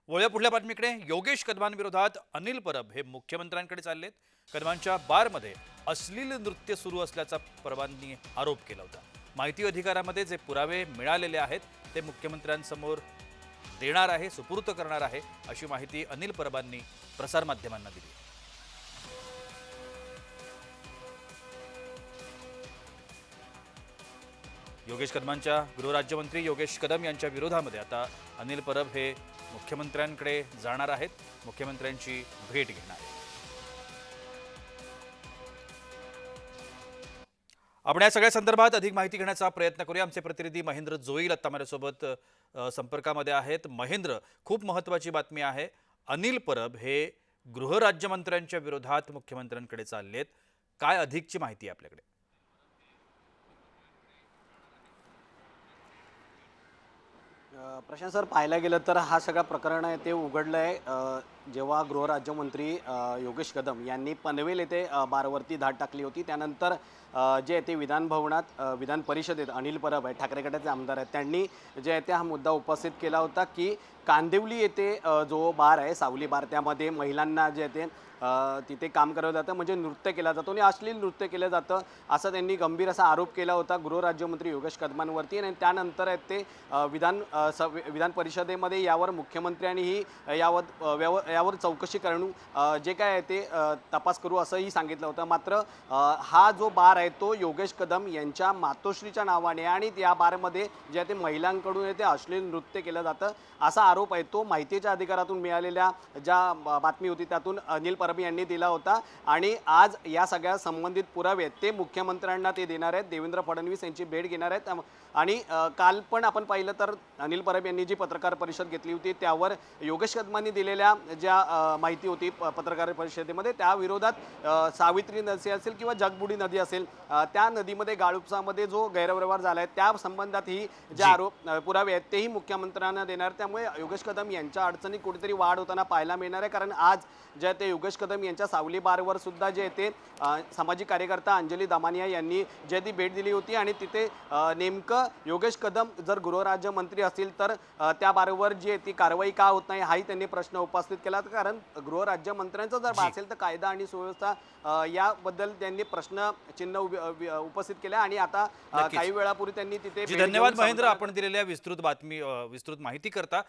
वळूया पुढल्या बातमीकडे। योगेश कदमांविरोधात अनिल परब हे मुख्यमंत्र्यांकडे चाललेत। कदमांच्या बारमध्ये अश्लील नृत्य सुरू असल्याचा परबांनी आरोप केला होता। माहिती अधिकारामध्ये जे पुरावे मिळालेले आहेत ते मुख्यमंत्र्यांसमोर देणार आहे, सुपूर्द करणार आहे, अशी माहिती अनिल परबांनी प्रसारमाध्यमांना दिली। योगेश कदमांच्या गृहराज्यमंत्री योगेश कदम यांच्या विरोधामध्ये आता अनिल परब हे मुख्यमंत्र्यांकडे जाणार आहेत, मुख्यमंत्र्यांची भेट घेणार आहेत। आपण या सगळ्या संदर्भात अधिक माहिती घेण्याचा प्रयत्न करूया। आमचे प्रतिनिधी महेंद्र जोईल आता माझ्यासोबत संपर्कामध्ये आहेत। महेंद्र, खूप महत्त्वाची बातमी आहे। अनिल परब हे गृहराज्यमंत्र्यांच्या विरोधात मुख्यमंत्र्यांकडे चाललेत। काय अधिकची माहिती आहे आपल्याकडे? प्रशांत सर, पाहायला गेलं तर हा सगळा प्रकरण आहे ते उघडलं आहे जेव्हा गृहराज्यमंत्री योगेश कदम यांनी पनवेल येथे बारवरती धाड टाकली होती। त्यानंतर जे आहे ते विधान भवनात विधान परिषदेत अनिल परब आहे, ठाकरे गटाचे आमदार आहेत, त्यांनी जे आहे ते हा मुद्दा उपस्थित केला होता की कांदिवली येथे जो बार आहे सावली बार, त्यामध्ये महिलांना जे आहे ते तिथे काम करावं जातं, म्हणजे नृत्य केलं जातं आणि अश्लील नृत्य केलं जातं, असं त्यांनी गंभीर असा आरोप केला होता गृहराज्यमंत्री योगेश कदमांवरती। आणि त्यानंतर आहेत ते विधान परिषदेमध्ये यावर मुख्यमंत्र्यांनीही यावर चौकशी करू, जे काय आहे ते तपास करू असंही सांगितलं होतं। मात्र हा जो बार आहे तो योगेश कदम यांच्या मातोश्रीच्या नावाने आणि या बारमध्ये जे आहे ते महिलांकडून ते अश्लील नृत्य केलं जातं असा आरोप आहे तो माहितीच्या अधिकारातून मिळालेल्या ज्या बातमी होती त्यातून अनिल परब यांनी दिला होता। आणि आज या सगळ्या संबंधित पुरावे आहेत ते मुख्यमंत्र्यांना ते देणार आहेत, देवेंद्र फडणवीस यांची भेट घेणार आहेत। आणि काल पण आपण पाहिलं तर अनिल परब यांनी जी पत्रकार परिषद घेतली होती त्यावर योगेश कदमांनी दिलेल्या ज्या माहिती होती पत्रकार परिषदेमध्ये त्या विरोधात सावित्री नदी असेल किंवा जगबुडी नदी असेल, त्या नदीमध्ये गाळुपसामध्ये जो गैरव्यवहार झाला आहे त्या संबंधात ही जे आरोप पुरावे आहेत तेही मुख्यमंत्र्यांना देणार। त्यामुळे योगेश कदम यांच्या अडचणीत कुठेतरी वाढ होताना पाहायला मिळणार आहे, कारण आज जे ते योगेश कदम यांच्या सावली बारवर सुद्धा जे ते सामाजिक कार्यकर्ता अंजली दमानिया यांनी जे ती भेट दिली होती। आणि तिथे नेमकं योगेश कदम जर गृहराज्यमंत्री असतील तर त्या बारवर जी ती कारवाई का होत नाही हाही त्यांनी प्रश्न उपस्थित केला, कारण गृहराज्यमंत्र्यांचं जर असेल तर कायदा आणि सुव्यवस्था याबद्दल त्यांनी प्रश्न चिन्ह उपस्थित केले। आणि आता काही वेळापूर्वी त्यांनी तिथे धन्यवाद महेंद्र, आपण दिलेल्या विस्तृत माहिती करता।